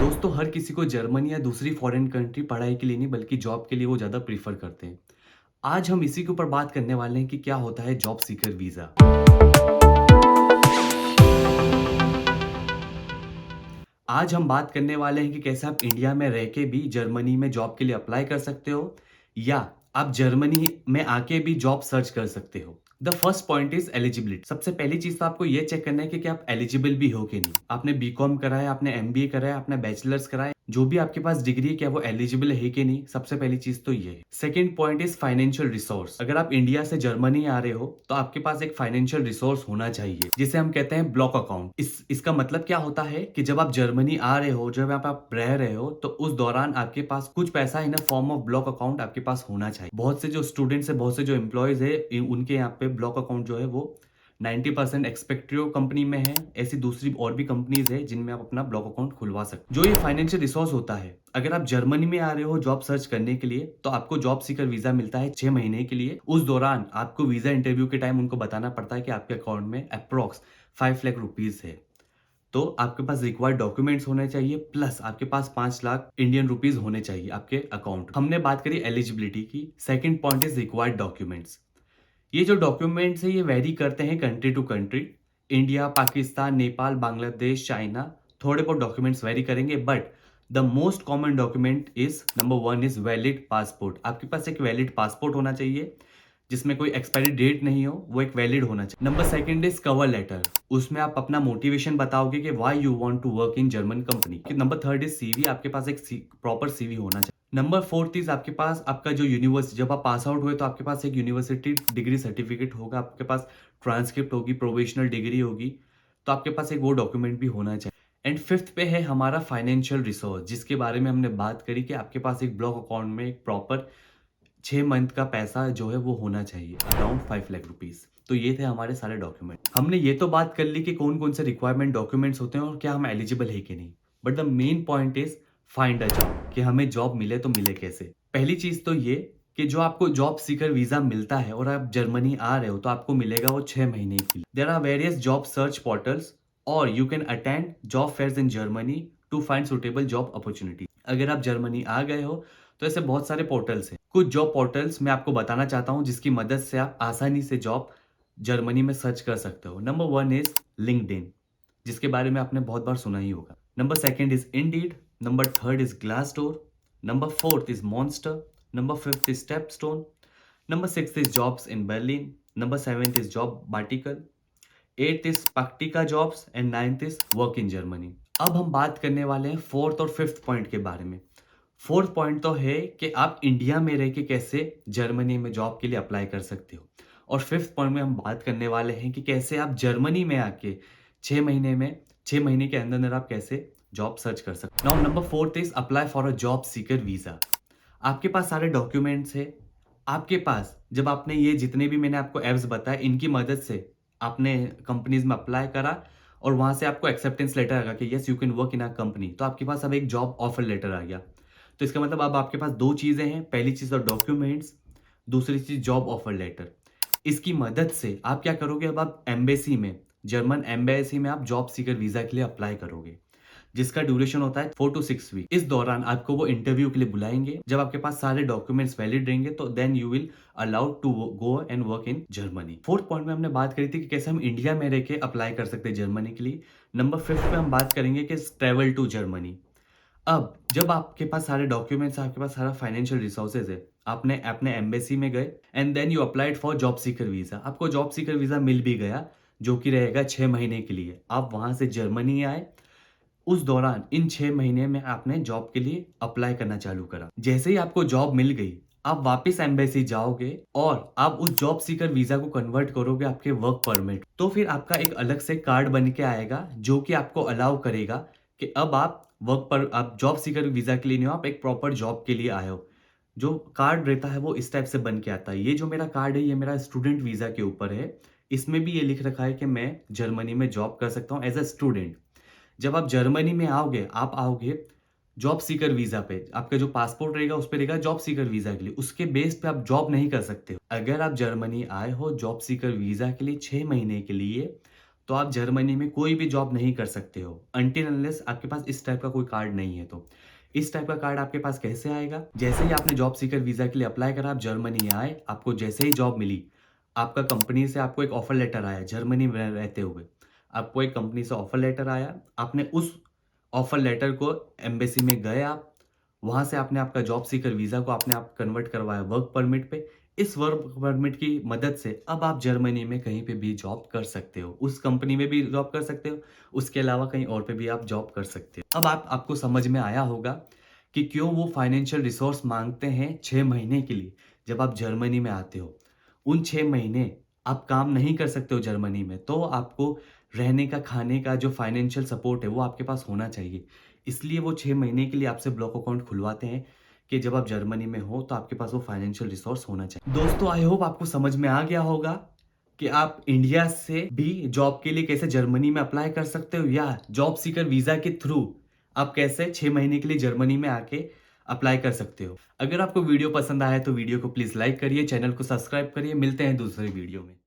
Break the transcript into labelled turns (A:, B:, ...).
A: दोस्तों हर किसी को जर्मनी या दूसरी फॉरेन कंट्री पढ़ाई के लिए नहीं बल्कि जॉब के लिए वो ज़्यादा प्रीफर करते हैं। आज हम इसी के ऊपर बात करने वाले हैं कि क्या होता है जॉब सीकर वीज़ा। आज हम बात करने वाले हैं कि कैसे आप इंडिया में रह के भी जर्मनी में जॉब के लिए अप्लाई कर सकते हो या आप जर्मनी में आके भी जॉब सर्च कर सकते हो। The first point is eligibility. सबसे पहली चीज तो आपको ये चेक करना है कि क्या आप एलिजिबल भी हो कि नहीं। आपने बीकॉम करा है, आपने एमबीए करा है, आपने बैचलर्स करा है, जो भी आपके पास डिग्री है क्या वो एलिजिबल है कि नहीं। सबसे पहली चीज तो ये है। Second point is financial resource. अगर आप इंडिया से जर्मनी आ रहे हो तो आपके पास एक फाइनेंशियल रिसोर्स होना चाहिए जिसे हम कहते हैं ब्लॉक अकाउंट। इसका मतलब क्या होता है कि जब आप जर्मनी आ रहे हो, जब आप रह रहे हो तो उस दौरान आपके पास कुछ पैसा in a form of block account आपके पास होना चाहिए। बहुत से जो स्टूडेंट्स है, बहुत से जो एम्प्लॉयज है, उनके यहाँ पे ब्लॉक अकाउंट जो है वो 90% एक्सपेक्ट्रियो कंपनी में है। ऐसी दूसरी और भी कंपनीज है जिनमें आप अपना ब्लॉक अकाउंट खुलवा सकते हो। जो ये फाइनेंशियल रिसोर्स होता है, अगर आप जर्मनी में आ रहे हो जॉब सर्च करने के लिए तो आपको जॉब सीकर वीजा मिलता है 6 महीने के लिए। उस दौरान आपको वीजा इंटरव्यू के टाइम उनको बताना पड़ता है कि आपके अकाउंट में अप्रोक्स 5 लाख रुपीज है। तो आपके पास रिक्वायर्ड डॉक्यूमेंट्स होने चाहिए प्लस आपके पास 5 लाख इंडियन रुपीज होने चाहिए आपके अकाउंट। हमने बात करी एलिजिबिलिटी की। Second point is required documents. ये जो डॉक्यूमेंट्स है ये वेरी करते हैं country to country. India, Pakistan, Nepal, Bangladesh, China, थोड़े बहुत डॉक्यूमेंट्स वेरी करेंगे but the most common document is number 1 is valid passport. आपके पास एक वैलिड पासपोर्ट होना चाहिए जिसमें कोई एक्सपायरी डेट नहीं हो, वो एक वैलिड होना चाहिए। Number second is cover letter. उसमें आप अपना मोटिवेशन बताओगे कि why you want to work in German company. Number third is CV. आपके पास एक प्रॉपर सीवी होना चाहिए। नंबर फोर्थ इज आपके पास आपका जो यूनिवर्सिटी, जब आप पास आउट हुए तो आपके पास एक यूनिवर्सिटी डिग्री सर्टिफिकेट होगा, आपके पास ट्रांसक्रिप्ट होगी, प्रोविजनल डिग्री होगी, तो आपके पास एक वो डॉक्यूमेंट भी होना चाहिए। एंड फिफ्थ पे है हमारा फाइनेंशियल रिसोर्स, जिसके बारे में हमने बात करी कि आपके पास एक ब्लॉक अकाउंट में एक प्रॉपर 6 मंथ का पैसा जो है वो होना चाहिए, अराउंड 5 लाख रुपीज। तो ये थे हमारे सारे डॉक्यूमेंट। हमने ये तो बात कर ली कि कौन कौन से रिक्वायरमेंट डॉक्यूमेंट्स होते हैं और क्या हम एलिजिबल है कि नहीं। But the main point is find a job, कि हमें जॉब मिले तो मिले कैसे। पहली चीज तो ये कि जो आपको जॉब सीकर वीजा मिलता है और आप जर्मनी आ रहे हो तो आपको मिलेगा वो 6 महीने के लिए। There are various job search portals और you can attend job fairs in Germany to find suitable job opportunity. अगर आप जर्मनी आ गए हो तो ऐसे बहुत सारे पोर्टल्स हैं। कुछ जॉब पोर्टल्स मैं आपको बताना चाहता हूं जिसकी मदद से आप आसानी से जॉब जर्मनी में सर्च कर सकते हो। नंबर 1 इज लिंक्डइन, जिसके बारे में आपने बहुत बार सुना ही होगा। Number second is Indeed. Number third is Glassdoor. Number fourth is Monster. Number fifth is StepStone. Number six is jobs in Berlin. Number seventh is job bartical. Eighth is Praktika jobs and ninth is work in Germany. अब हम बात करने वाले हैं fourth और fifth point के बारे में। फोर्थ पॉइंट तो है कि आप इंडिया में रह के कैसे जर्मनी में जॉब के लिए अप्लाई कर सकते हो। और फिफ्थ पॉइंट में हम बात करने वाले हैं कि कैसे आप जर्मनी में आके 6 महीने के अंदर अंदर आप कैसे जॉब सर्च कर सकते हो। Now number fourth is apply for a job seeker visa. आपके पास सारे डॉक्यूमेंट्स है। आपके पास जब आपने ये जितने भी मैंने आपको एप्स बताए इनकी मदद से आपने कंपनीज में अप्लाई करा और वहां से आपको एक्सेप्टेंस लेटर आ गया कि yes you can work in a company, तो आपके पास अब एक जॉब ऑफर लेटर आ गया। तो इसका मतलब अब आपके पास दो चीजें हैं। पहली चीज तो डॉक्यूमेंट्स, दूसरी चीज जॉब ऑफर लेटर। इसकी मदद से आप क्या करोगे, अब आप एम्बेसी में, जर्मन एम्बेसी में आप जॉब सीकर वीजा के लिए अप्लाई करोगे, जिसका ड्यूरेशन होता है 4 to 6 वीक। इस दौरान आपको वो इंटरव्यू के लिए बुलाएंगे। जब आपके पास सारे डॉक्यूमेंट्स वैलिड रहेंगे तो then you will allowed to go and work in Germany. Fourth point में हमने बात करी थी कि कैसे हम इंडिया में रह के अप्लाई कर सकते हैं जर्मनी के लिए। नंबर फिफ्थ पे हम बात करेंगे कि ट्रेवल टू जर्मनी। अब जब आपके पास सारे डॉक्यूमेंट्स, आपके पास सारा फाइनेंशियल रिसोर्सेज है, आपने अपने एम्बेसी में गए and then you applied for job seeker visa. आपको जॉब सीकर वीजा मिल भी गया जो कि रहेगा 6 महीने के लिए। आप वहां से जर्मनी आए, उस दौरान इन 6 महीने में आपने जॉब के लिए अप्लाई करना चालू करा। जैसे ही आपको जॉब मिल गई, आप वापस एम्बेसी जाओगे और आप उस जॉब सीकर वीजा को कन्वर्ट करोगे आपके वर्क परमिट। तो फिर आपका एक अलग से कार्ड बन के आएगा जो कि आपको अलाउ करेगा कि अब आप वर्क पर, आप जॉब सीकर वीजा के लिए नहीं हो, आप एक प्रॉपर जॉब के लिए आए हो। जो कार्ड रहता है वो इस टाइप से बन के आता है। ये जो मेरा कार्ड है ये मेरा स्टूडेंट वीजा के ऊपर है। इसमें भी ये लिख रखा है कि मैं जर्मनी में जॉब कर सकता हूँ एज अ स्टूडेंट। जब आप जर्मनी में आओगे, आप आओगे जॉब सीकर वीजा पे। आपका जो पासपोर्ट रहेगा उस पे रहेगा जॉब सीकर वीजा के लिए। उसके बेस पे आप जॉब नहीं कर सकते हो। अगर आप जर्मनी आए हो जॉब सीकर वीजा के लिए 6 महीने के लिए, तो आप जर्मनी में कोई भी जॉब नहीं कर सकते हो अनटिल अनलेस आपके पास इस टाइप का कोई कार्ड नहीं है। तो इस टाइप का कार्ड आपके पास कैसे आएगा? जैसे ही आपने जॉब सीकर वीज़ा के लिए अप्लाई करा, आप जर्मनी आए, आपको जैसे ही जॉब मिली, आपका कंपनी से आपको एक ऑफर लेटर आया जर्मनी में रहते हुए। आपको एक कंपनी से ऑफर लेटर आया, आपने उस ऑफर लेटर को एम्बेसी में गए आप, वहाँ से आपने आपका जॉब सीकर वीज़ा को आपने आप कन्वर्ट करवाया वर्क परमिट पे। इस वर्क परमिट की मदद से अब आप जर्मनी में कहीं पे भी जॉब कर सकते हो। उस कंपनी में भी जॉब कर सकते हो, उसके अलावा कहीं और पे भी आप जॉब कर सकते हो। अब आपको समझ में आया होगा कि क्यों वो फाइनेंशियल रिसोर्स माँगते हैं 6 महीने के लिए जब आप जर्मनी में आते हो। उन 6 महीने आप काम नहीं कर सकते हो जर्मनी में, तो आपको रहने का, खाने का जो फाइनेंशियल सपोर्ट है वो आपके पास होना चाहिए। इसलिए वो 6 महीने के लिए आपसे ब्लॉक अकाउंट खुलवाते हैं कि जब आप जर्मनी में हो तो आपके पास वो फाइनेंशियल रिसोर्स होना चाहिए। दोस्तों आई होप आपको समझ में आ गया होगा कि आप इंडिया से भी जॉब के लिए कैसे जर्मनी में अप्लाई कर सकते हो या जॉब सीकर वीज़ा के थ्रू आप कैसे 6 महीने के लिए जर्मनी में आके अप्लाई कर सकते हो। अगर आपको वीडियो पसंद आया तो वीडियो को प्लीज़ लाइक करिए, चैनल को सब्सक्राइब करिए। मिलते हैं दूसरे वीडियो में।